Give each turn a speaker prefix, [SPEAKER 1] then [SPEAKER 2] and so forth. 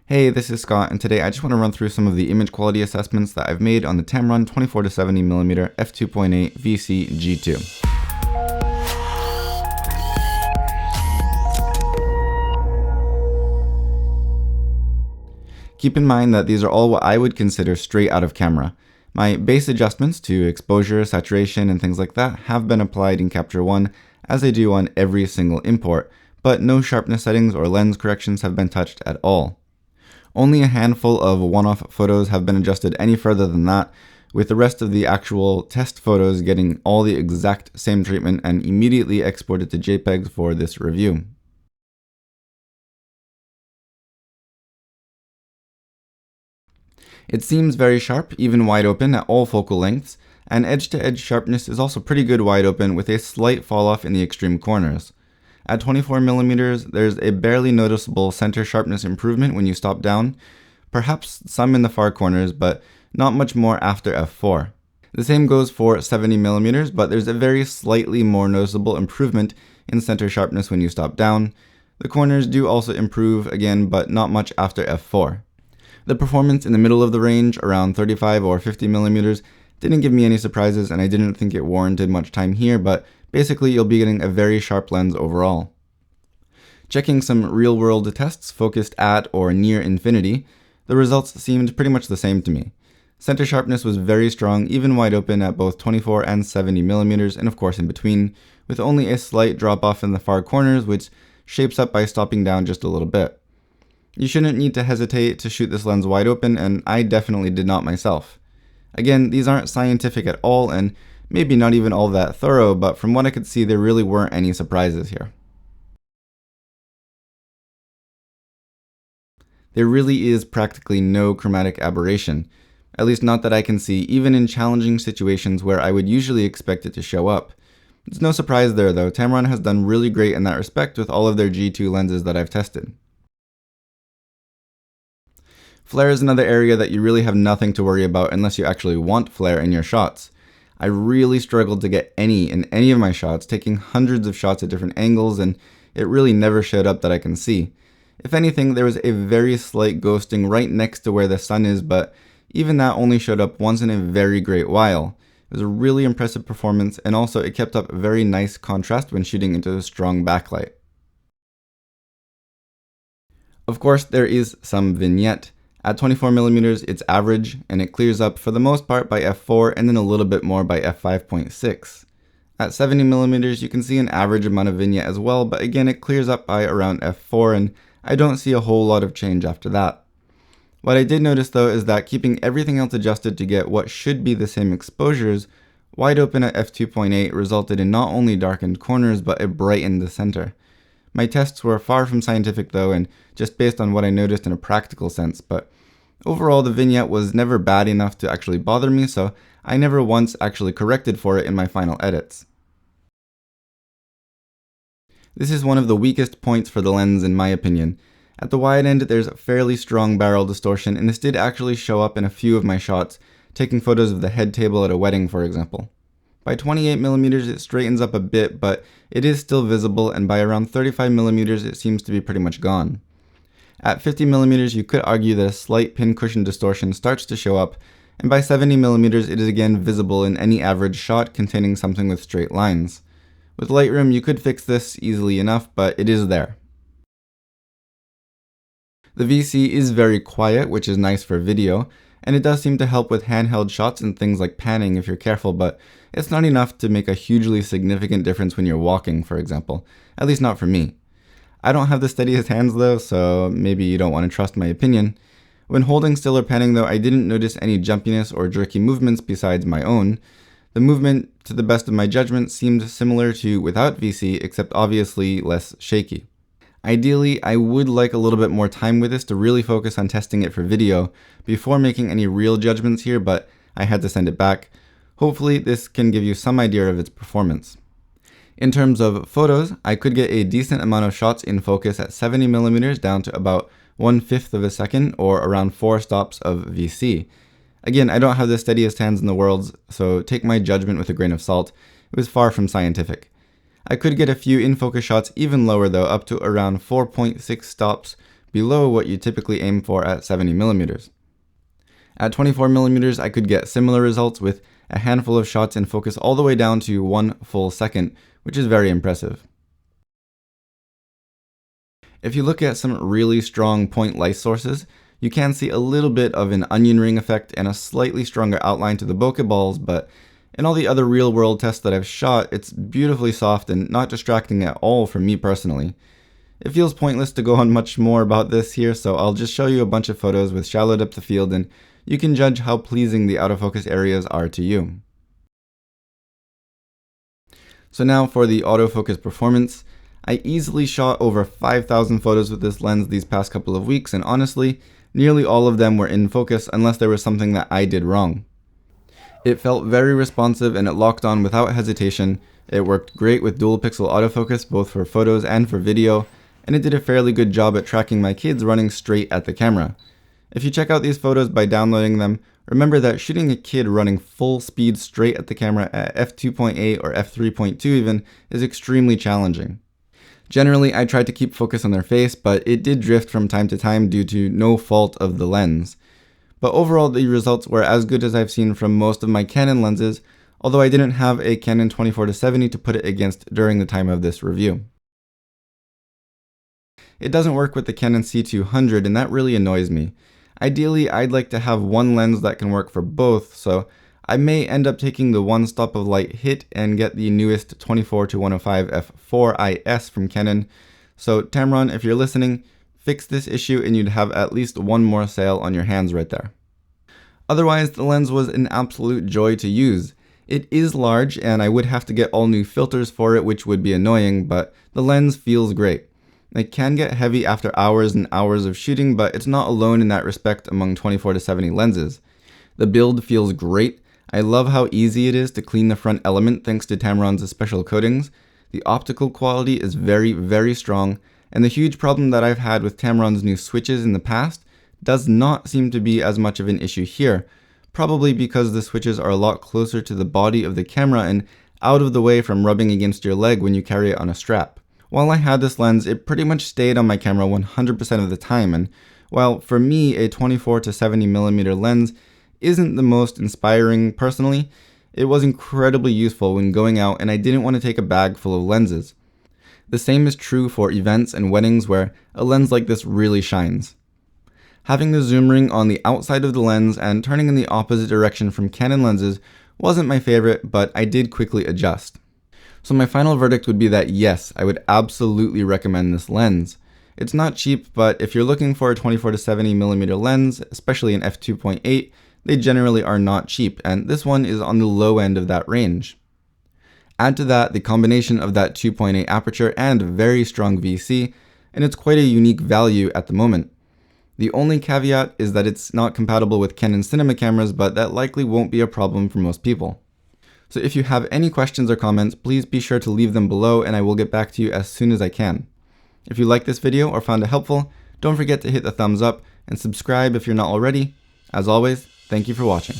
[SPEAKER 1] Hey, this is Scott, and today I just want to run through some of the image quality assessments that I've made on the Tamron 24-70mm f2.8 VC G2. Keep in mind that these are all what I would consider straight out of camera. My base adjustments to exposure, saturation, and things like that have been applied in Capture One, as they do on every single import, but no sharpness settings or lens corrections have been touched at all. Only a handful of one-off photos have been adjusted any further than that, with the rest of the actual test photos getting all the exact same treatment and immediately exported to JPEGs for this review. It seems very sharp, even wide open at all focal lengths, and edge-to-edge sharpness is also pretty good wide open with a slight fall off in the extreme corners. At 24mm, there's a barely noticeable center sharpness improvement when you stop down, perhaps some in the far corners, but not much more after f4. The same goes for 70mm, but there's a very slightly more noticeable improvement in center sharpness when you stop down. The corners do also improve again, but not much after f4. The performance in the middle of the range, around 35 or 50mm, didn't give me any surprises, and I didn't think it warranted much time here, but basically you'll be getting a very sharp lens overall. Checking some real-world tests focused at or near infinity, the results seemed pretty much the same to me. Center sharpness was very strong, even wide open at both 24 and 70mm, and of course in between, with only a slight drop off in the far corners, which shapes up by stopping down just a little bit. You shouldn't need to hesitate to shoot this lens wide open, and I definitely did not myself. Again, these aren't scientific at all, and maybe not even all that thorough, but from what I could see, there really weren't any surprises here. There really is practically no chromatic aberration, at least not that I can see, even in challenging situations where I would usually expect it to show up. It's no surprise there though, Tamron has done really great in that respect with all of their G2 lenses that I've tested. Flair is another area that you really have nothing to worry about unless you actually want flare in your shots. I really struggled to get any in any of my shots, taking hundreds of shots at different angles, and it really never showed up that I can see. If anything, there was a very slight ghosting right next to where the sun is, but even that only showed up once in a very great while. It was a really impressive performance, and also it kept up very nice contrast when shooting into a strong backlight. Of course, there is some vignette. At 24mm, it's average, and it clears up for the most part by f4 and then a little bit more by f5.6. At 70mm, you can see an average amount of vignette as well, but again, it clears up by around f4, and I don't see a whole lot of change after that. What I did notice though is that keeping everything else adjusted to get what should be the same exposures, wide open at f2.8 resulted in not only darkened corners, but it brightened the center. My tests were far from scientific though, and just based on what I noticed in a practical sense, but overall the vignette was never bad enough to actually bother me, so I never once actually corrected for it in my final edits. This is one of the weakest points for the lens in my opinion. At the wide end there's fairly strong barrel distortion, and this did actually show up in a few of my shots, taking photos of the head table at a wedding for example. By 28mm it straightens up a bit, but it is still visible, and by around 35mm it seems to be pretty much gone. At 50mm you could argue that a slight pincushion distortion starts to show up, and by 70mm it is again visible in any average shot containing something with straight lines. With Lightroom you could fix this easily enough, but it is there. The VC is very quiet, which is nice for video, and it does seem to help with handheld shots and things like panning if you're careful, but it's not enough to make a hugely significant difference when you're walking, for example. At least not for me. I don't have the steadiest hands though, so maybe you don't want to trust my opinion. When holding still or panning though, I didn't notice any jumpiness or jerky movements besides my own. The movement, to the best of my judgment, seemed similar to without VC, except obviously less shaky. Ideally, I would like a little bit more time with this to really focus on testing it for video before making any real judgments here, but I had to send it back. Hopefully this can give you some idea of its performance. In terms of photos, I could get a decent amount of shots in focus at 70mm down to about 1/5 of a second, or around 4 stops of VC. Again, I don't have the steadiest hands in the world, so take my judgment with a grain of salt. It was far from scientific. I could get a few in-focus shots even lower though, up to around 4.6 stops, below what you typically aim for at 70mm. At 24mm, I could get similar results with a handful of shots in focus all the way down to 1 full second, which is very impressive. If you look at some really strong point light sources, you can see a little bit of an onion ring effect and a slightly stronger outline to the bokeh balls, but in all the other real world tests that I've shot, it's beautifully soft and not distracting at all for me personally. It feels pointless to go on much more about this here, so I'll just show you a bunch of photos with shallow depth of field and you can judge how pleasing the autofocus areas are to you. So now for the autofocus performance. I easily shot over 5,000 photos with this lens these past couple of weeks, and honestly, nearly all of them were in focus unless there was something that I did wrong. It felt very responsive and it locked on without hesitation. It worked great with dual pixel autofocus both for photos and for video, and it did a fairly good job at tracking my kids running straight at the camera. If you check out these photos by downloading them, remember that shooting a kid running full speed straight at the camera at f2.8 or f3.2 even is extremely challenging. Generally, I tried to keep focus on their face, but it did drift from time to time due to no fault of the lens. But overall, the results were as good as I've seen from most of my Canon lenses, although I didn't have a Canon 24-70 to put it against during the time of this review. It doesn't work with the Canon C200, and that really annoys me. Ideally, I'd like to have one lens that can work for both, so I may end up taking the one stop of light hit and get the newest 24-105 f4.8 from Canon. So Tamron, if you're listening, fix this issue and you'd have at least one more sale on your hands right there. Otherwise, the lens was an absolute joy to use. It is large and I would have to get all new filters for it, which would be annoying, but the lens feels great. It can get heavy after hours and hours of shooting, but it's not alone in that respect among 24-70 lenses. The build feels great. I love how easy it is to clean the front element thanks to Tamron's special coatings. The optical quality is very, very strong, and the huge problem that I've had with Tamron's new switches in the past does not seem to be as much of an issue here, probably because the switches are a lot closer to the body of the camera and out of the way from rubbing against your leg when you carry it on a strap. While I had this lens, it pretty much stayed on my camera 100% of the time, and while for me a 24-70mm lens isn't the most inspiring personally, it was incredibly useful when going out and I didn't want to take a bag full of lenses. The same is true for events and weddings where a lens like this really shines. Having the zoom ring on the outside of the lens and turning in the opposite direction from Canon lenses wasn't my favorite, but I did quickly adjust. So my final verdict would be that yes, I would absolutely recommend this lens. It's not cheap, but if you're looking for a 24-70mm lens, especially an f2.8, they generally are not cheap, and this one is on the low end of that range. Add to that the combination of that 2.8 aperture and very strong VC, and it's quite a unique value at the moment. The only caveat is that it's not compatible with Canon cinema cameras, but that likely won't be a problem for most people. So if you have any questions or comments, please be sure to leave them below and I will get back to you as soon as I can. If you liked this video or found it helpful, don't forget to hit the thumbs up and subscribe if you're not already. As always, thank you for watching.